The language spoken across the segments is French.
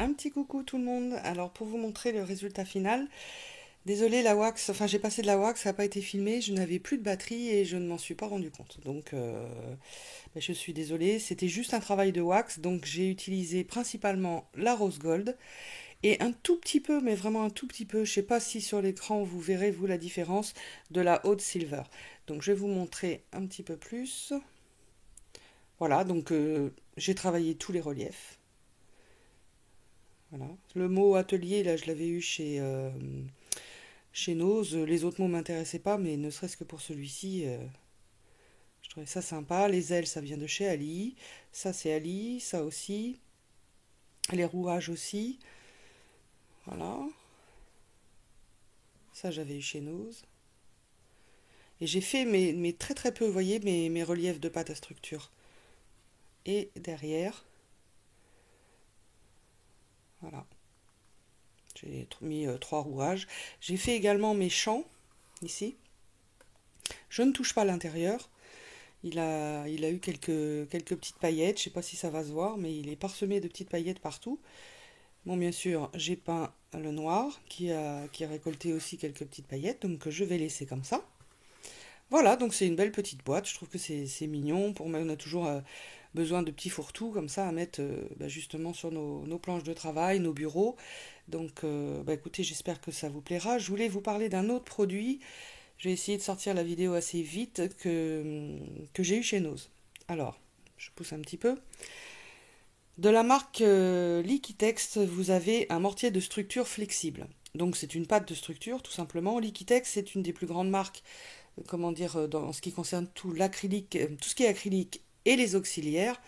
Un petit coucou tout le monde. Alors pour vous montrer le résultat final, désolé la wax, enfin j'ai passé de la wax, ça n'a pas été filmé, je n'avais plus de batterie et je ne m'en suis pas rendu compte. Donc je suis désolée, c'était juste un travail de wax, donc j'ai utilisé principalement la rose gold et un tout petit peu, mais vraiment un tout petit peu, je ne sais pas si sur l'écran vous verrez vous la différence de la haute silver. Donc je vais vous montrer un petit peu plus. Voilà, donc j'ai travaillé tous les reliefs. Voilà. Le mot atelier, là, je l'avais eu chez Nose. Les autres mots m'intéressaient pas, mais ne serait-ce que pour celui-ci, je trouvais ça sympa. Les ailes, ça vient de chez Ali. Ça, c'est Ali. Ça aussi. Les rouages aussi. Voilà. Ça, j'avais eu chez Nose. Et j'ai fait mes très très peu, vous voyez, mes reliefs de pâte à structure. Et derrière, voilà. J'ai mis trois rouages. J'ai fait également mes champs, ici. Je ne touche pas l'intérieur. Il a eu quelques petites paillettes, je ne sais pas si ça va se voir, mais il est parsemé de petites paillettes partout. Bon, bien sûr, j'ai peint le noir qui a récolté aussi quelques petites paillettes, donc je vais laisser comme ça. Voilà, donc c'est une belle petite boîte, je trouve que c'est mignon. Pour moi, on a toujours besoin de petits fourre-tout comme ça à mettre justement sur nos planches de travail, nos bureaux. Donc écoutez, j'espère que ça vous plaira. Je voulais vous parler d'un autre produit. Je vais essayer de sortir la vidéo assez vite que j'ai eu chez Nose. Alors, je pousse un petit peu. De la marque Liquitex, vous avez un mortier de structure flexible. Donc c'est une pâte de structure, tout simplement. Liquitex, c'est une des plus grandes marques, comment dire, dans ce qui concerne tout l'acrylique, tout ce qui est acrylique et les auxiliaires.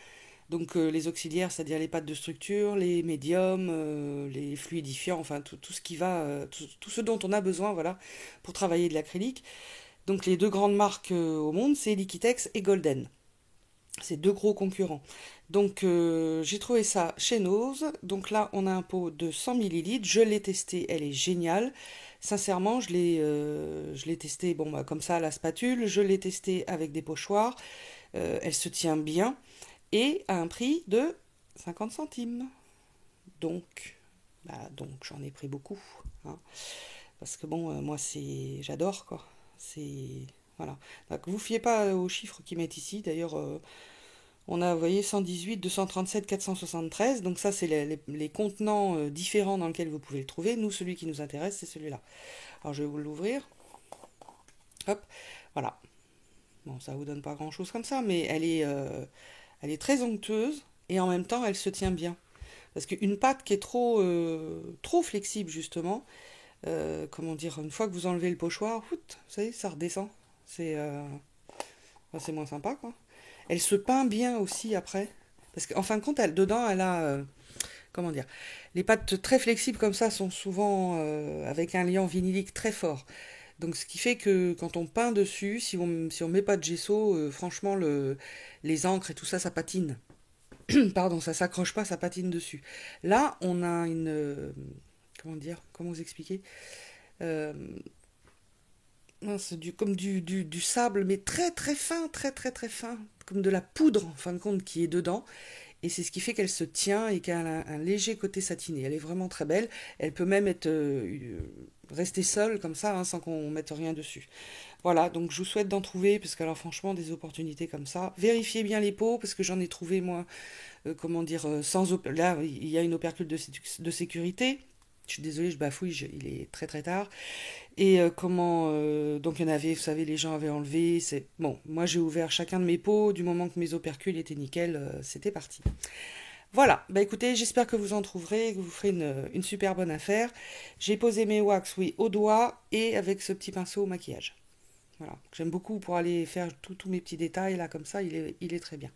Donc les auxiliaires, c'est-à-dire les pâtes de structure, les médiums, les fluidifiants, enfin tout ce qui va, tout ce dont on a besoin, voilà, pour travailler de l'acrylique. Donc les deux grandes marques au monde, c'est Liquitex et Golden. C'est deux gros concurrents. Donc j'ai trouvé ça chez Nose. Donc là, on a un pot de 100 millilitres. Je l'ai testé, elle est géniale. Sincèrement, je l'ai testé bon, comme ça à la spatule. Je l'ai testé avec des pochoirs. Elle se tient bien et à un prix de 50 centimes. Donc j'en ai pris beaucoup, hein. Parce que bon, moi j'adore quoi. C'est voilà. Donc vous fiez pas aux chiffres qu'ils mettent ici. D'ailleurs, on a, vous voyez, 118, 237, 473. Donc ça, c'est les contenants différents dans lesquels vous pouvez le trouver. Nous, celui qui nous intéresse, c'est celui-là. Alors je vais vous l'ouvrir. Hop, voilà. Bon, ça vous donne pas grand-chose comme ça, mais elle est très onctueuse et en même temps, elle se tient bien. Parce qu'une pâte qui est trop flexible, justement, comment dire, une fois que vous enlevez le pochoir, vous savez, ça redescend. C'est moins sympa, quoi. Elle se peint bien aussi après. Parce qu'en fin de compte, dedans, elle a, comment dire, les pâtes très flexibles comme ça sont souvent avec un liant vinylique très fort. Donc ce qui fait que quand on peint dessus, si on met pas de gesso, franchement, les encres et tout ça, ça patine. Pardon, ça s'accroche pas, ça patine dessus. Là, on a comment dire, comment vous expliquer, euh, c'est comme du sable, mais très très fin, très très très fin, comme de la poudre en fin de compte qui est dedans. Et c'est ce qui fait qu'elle se tient et qu'elle a un léger côté satiné. Elle est vraiment très belle. Elle peut même être rester seule comme ça, hein, sans qu'on mette rien dessus. Voilà, donc je vous souhaite d'en trouver, parce que alors franchement, des opportunités comme ça. Vérifiez bien les pots, parce que j'en ai trouvé moi, comment dire, là, il y a une opercule de sécurité. Je suis désolée, je bafouille, il est très très tard. Et donc il y en avait, vous savez, les gens avaient enlevé. C'est bon, moi j'ai ouvert chacun de mes pots, du moment que mes opercules étaient nickel, c'était parti. Voilà, bah écoutez, j'espère que vous en trouverez, que vous ferez une super bonne affaire. J'ai posé mes wax, oui, au doigt et avec ce petit pinceau au maquillage. Voilà, j'aime beaucoup pour aller faire tous mes petits détails là, comme ça, il est très bien.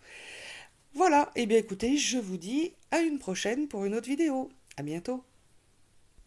Voilà, et bien écoutez, je vous dis à une prochaine pour une autre vidéo. À bientôt.